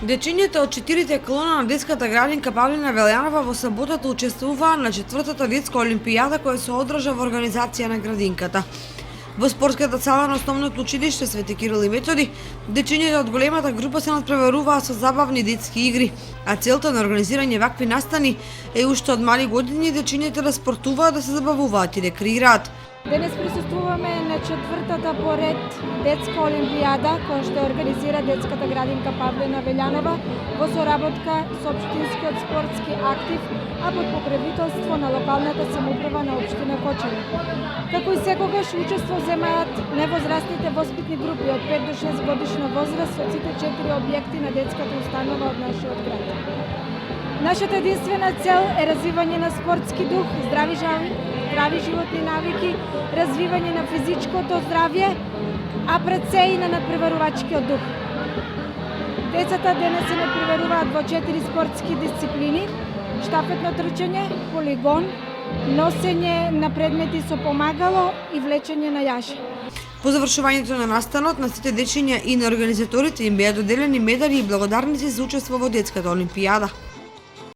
Дечињата од 4 клона на детската градинка Павлина Велјанова во саботата учествуваа на 4-та детска олимпијада која се одржа во организација на градинката. Во спортската сала на основното училиште Свети Кирил и Методи, дечињата од големата група се надпреваруваа со забавни детски игри, а целта на организирање вакви настани е уште од мали години дечињата да спортуваат, да се забавуваат и да креираат. Денес присуствуваме на 4-та поред детска олимпијада која што организира детската градинка Павлина Велјанова во соработка со општинскиот спортски актив, а под покровителство на локалната самоуправа на општина Кочани. Како и секогаш учество земаат невозрастните воспитни групи од 5 до 6 годишна возраст од сите 4 објекти на детската установа од нашиот град. Нашата единствена цел е развивање на спортски дух, здрави животни навики, развивање на физичкото здравје, а пред се и на надпреварувачкиот дух. Децата денес се надпреваруваат во 4 спортски дисциплини: штафетно трчање, полигон, носење на предмети со помагало и влечење на јаше. По завршувањето на настанот на сите дечиња и на организаторите им беа доделени медали и благодарници за учество во детската олимпијада.